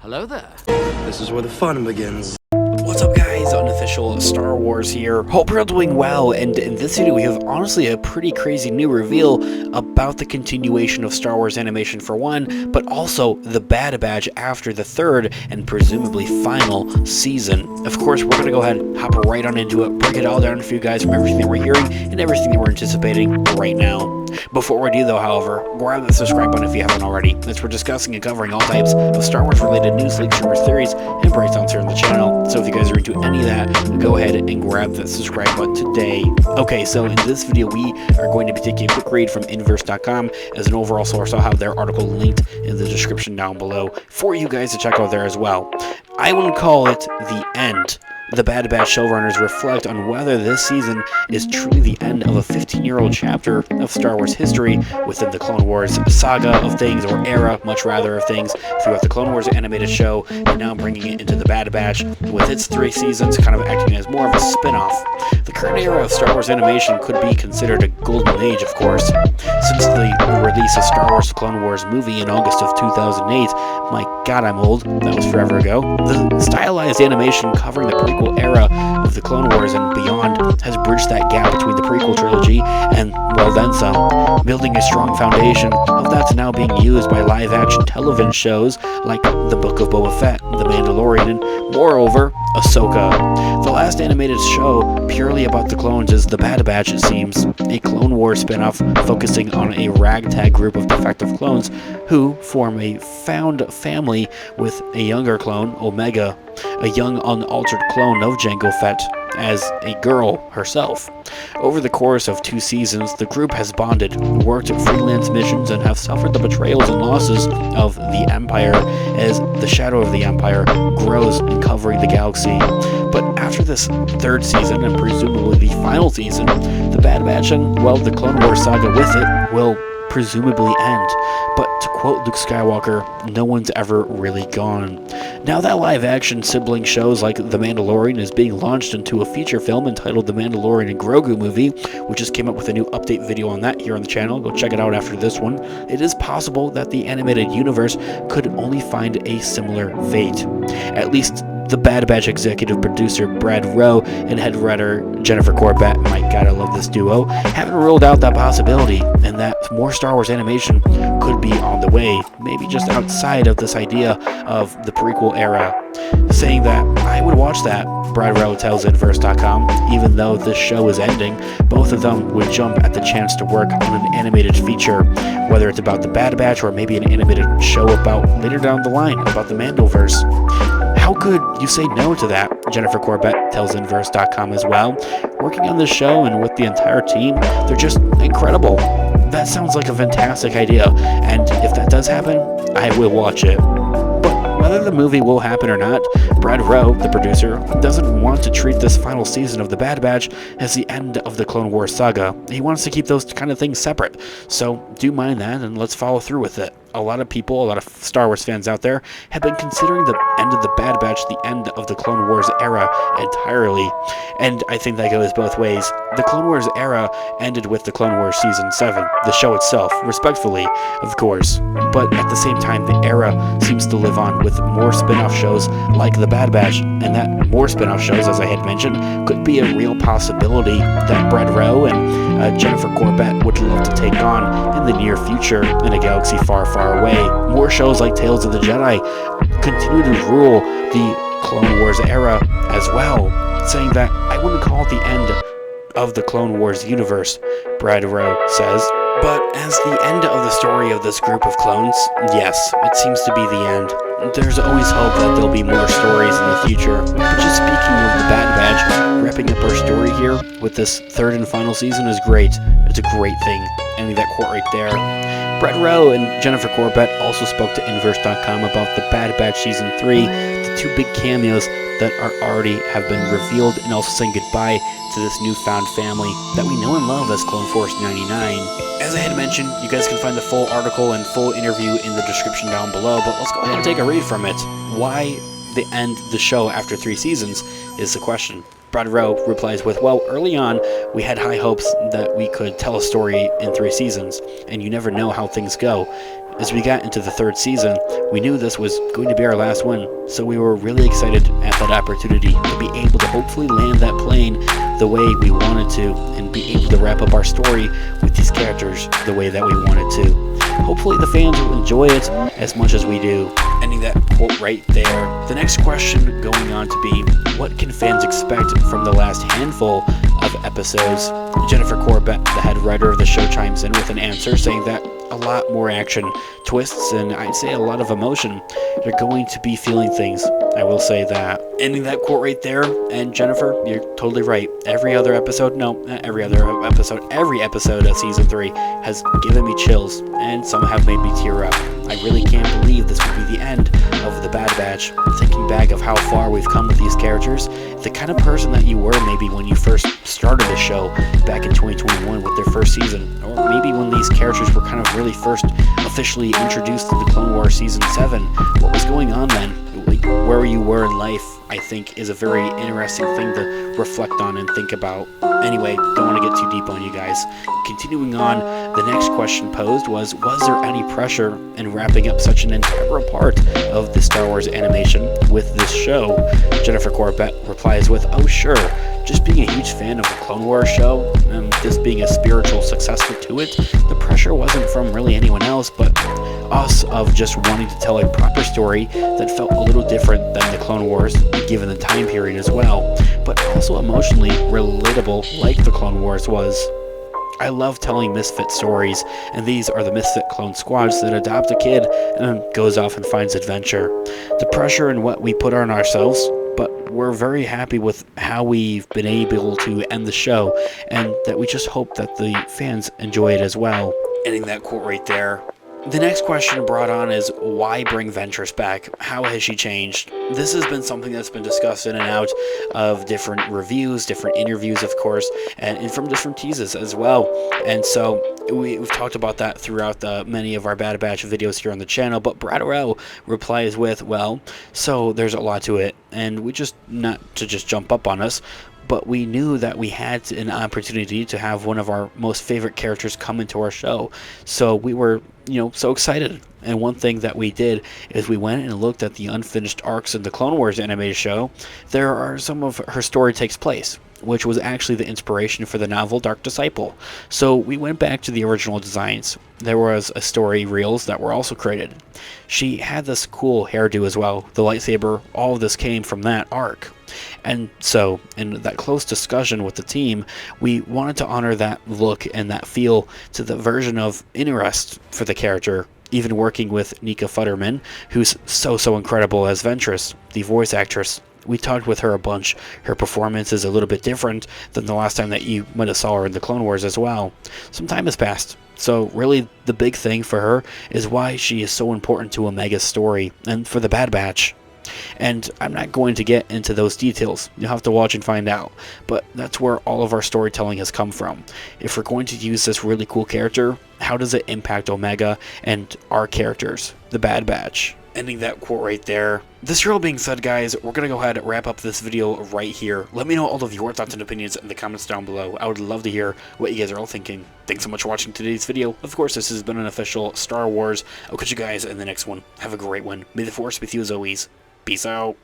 Hello there. This is where the fun begins. What's up, guys? Unofficial Star Wars here. Hope you're all doing well, and in this video we have honestly a pretty crazy new reveal about the continuation of Star Wars animation for one, but also the Bad Batch after the third and presumably final season. Of course, we're going to go ahead and hop right on into it, break it all down for you guys from everything that we're hearing and everything that we're anticipating right now. Before we do though, however, grab that subscribe button if you haven't already, as we're discussing and covering all types of Star Wars related news, leaks, rumors, theories, and breakdowns here on the channel. So if you guys are into any of that, go ahead and grab that subscribe button today. Okay, so in this video we are going to be taking a quick read from inverse.com as an overall source. I'll have their article linked in the description down below for you guys to check out there as well. I wouldn't call it the end. The Bad Batch showrunners reflect on whether this season is truly the end of a 15-year-old chapter of Star Wars history within the Clone Wars saga of things, or era, much rather, of things, throughout the Clone Wars animated show, and now bringing it into the Bad Batch, with its 3 seasons kind of acting as more of a spin-off. The current era of Star Wars animation could be considered a golden age, of course. Since the release of Star Wars Clone Wars movie in August of 2008, my god, I'm old, that was forever ago, the stylized animation covering the prequel era of the Clone Wars and beyond has bridged that gap between the prequel trilogy and, well, then some, building a strong foundation of that's now being used by live-action television shows like The Book of Boba Fett, The Mandalorian, and, moreover, Ahsoka. The last animated show purely about the clones is The Bad Batch, it seems, a Clone Wars spin-off focusing on a ragtag group of defective clones who form a found family with a younger clone, Omega, a young unaltered clone of Jango Fett, as a girl herself. Over the course of 2 seasons, the group has bonded, worked at freelance missions, and have suffered the betrayals and losses of the Empire as the shadow of the Empire grows in covering the galaxy. But after this 3rd season, and presumably the final season, the Bad Batch and, well, the Clone Wars saga with it will presumably end. But to quote Luke Skywalker, no one's ever really gone. Now that live-action sibling shows like The Mandalorian is being launched into a feature film entitled The Mandalorian and Grogu Movie, we just came up with a new update video on that here on the channel. Go check it out after this one. It is possible that the animated universe could only find a similar fate. At least the Bad Batch executive producer Brad Rowe and head writer Jennifer Corbett, my god, I love this duo, haven't ruled out that possibility, and that more Star Wars animation could be on the way, maybe just outside of this idea of the prequel era. Saying that, I would watch that, Brad Rowe tells Inverse.com. Even though this show is ending, both of them would jump at the chance to work on an animated feature, whether it's about the Bad Batch or maybe an animated show about later down the line, about the Mandoverse. How could you say no to that? Jennifer Corbett tells Inverse.com as well. Working on this show and with the entire team, they're just incredible. That sounds like a fantastic idea, and if that does happen, I will watch it. But whether the movie will happen or not, Brad Rowe, the producer, doesn't want to treat this final season of The Bad Batch as the end of the Clone Wars saga. He wants to keep those kind of things separate. So do mind that, and let's follow through with it. A lot of people, a lot of Star Wars fans out there, have been considering the end of the Bad Batch the end of the Clone Wars era entirely. And I think that goes both ways. The Clone Wars era ended with the Clone Wars Season 7, the show itself, respectfully, of course. But at the same time, the era seems to live on with more spin-off shows like the Bad Batch, and that more spin-off shows, as I had mentioned, could be a real possibility that Brad Rowe and Jennifer Corbett would love to take on in the near future in a galaxy far, far away. More shows like Tales of the Jedi continue to rule the Clone Wars era as well, saying that I wouldn't call it the end of the Clone Wars universe, Brad Rowe says. But as the end of the story of this group of clones, yes, it seems to be the end. There's always hope that there'll be more stories in the future. But just speaking of the Bad Batch, wrapping up our story here with this 3rd and final season is great. It's a great thing. Ending that quote right there. Brad Rowe and Jennifer Corbett also spoke to Inverse.com about the Bad Batch Season 3, the 2 big cameos that already have been revealed, and also saying goodbye to this newfound family that we know and love as Clone Force 99. As I had mentioned, you guys can find the full article and full interview in the description down below, but let's go ahead and take a read from it. Why they end the show after 3 seasons is the question. Brad Rowe replies with, well, early on, we had high hopes that we could tell a story in 3 seasons, and you never know how things go. as we got into the 3rd season, we knew this was going to be our last one, so we were really excited at that opportunity to be able to hopefully land that plane the way we wanted to, and be able to wrap up our story with these characters the way that we wanted to. Hopefully the fans will enjoy it as much as we do. Ending that quote right there. The next question going on to be, what can fans expect from the last handful of episodes? Jennifer Corbett, the head writer of the show, chimes in with an answer saying that a lot more action, twists, and I'd say a lot of emotion. You're going to be feeling things, I will say that. Ending that quote right there, and Jennifer, you're totally right. Every episode of Season 3 has given me chills, and some have made me tear up. I really can't believe this would be the end of the Bad Batch. Thinking back of how far we've come with these characters, the kind of person that you were maybe when you first started the show back in 2021 with their first season, or maybe when these characters were kind of really first officially introduced in the Clone Wars Season 7. What was going on then? Like, where you were in life, I think, is a very interesting thing to reflect on and think about. Anyway, don't want to get too deep on you guys. Continuing on, the next question posed was there any pressure in wrapping up such an integral part of the Star Wars animation with this show? Jennifer Corbett replies with, oh sure, just being a huge fan of the Clone Wars show, and this being a spiritual successor to it, the pressure wasn't from really anyone else but us, of just wanting to tell a proper story that felt a little different than the Clone Wars, given the time period as well, but also emotionally relatable like the Clone Wars was. I love telling misfit stories, and these are the misfit clone squads that adopt a kid and goes off and finds adventure. The pressure and what we put on ourselves, but we're very happy with how we've been able to end the show, and that we just hope that the fans enjoy it as well. Ending that quote right there. The next question brought on is, why bring Ventress back? How has she changed? This has been something that's been discussed in and out of different reviews, different interviews, of course, and from different teases as well. And so we've talked about that throughout many of our Bad Batch videos here on the channel, but Brad O'Rell replies with, well, so there's a lot to it, and we just, not to just jump up on us, but we knew that we had an opportunity to have one of our most favorite characters come into our show. So we were, so excited. And one thing that we did is we went and looked at the unfinished arcs in the Clone Wars animated show. There are some of her story takes place, which was actually the inspiration for the novel Dark Disciple. So we went back to the original designs. There was a story reels that were also created. She had this cool hairdo as well. The lightsaber, all of this came from that arc. And so, in that close discussion with the team, we wanted to honor that look and that feel to the version of interest for the character, even working with Nika Futterman, who's so incredible as Ventress, the voice actress. We talked with her a bunch. Her performance is a little bit different than the last time that you might have saw her in the Clone Wars as well. Some time has passed. So really the big thing for her is why she is so important to Omega's story and for the Bad Batch. And I'm not going to get into those details. You'll have to watch and find out. But that's where all of our storytelling has come from. If we're going to use this really cool character, how does it impact Omega and our characters, the Bad Batch? Ending that quote right there. This all being said, guys, we're going to go ahead and wrap up this video right here. Let me know all of your thoughts and opinions in the comments down below. I would love to hear what you guys are all thinking. Thanks so much for watching today's video. Of course, this has been an official Star Wars. I'll catch you guys in the next one. Have a great one. May the Force be with you as always. Peace out.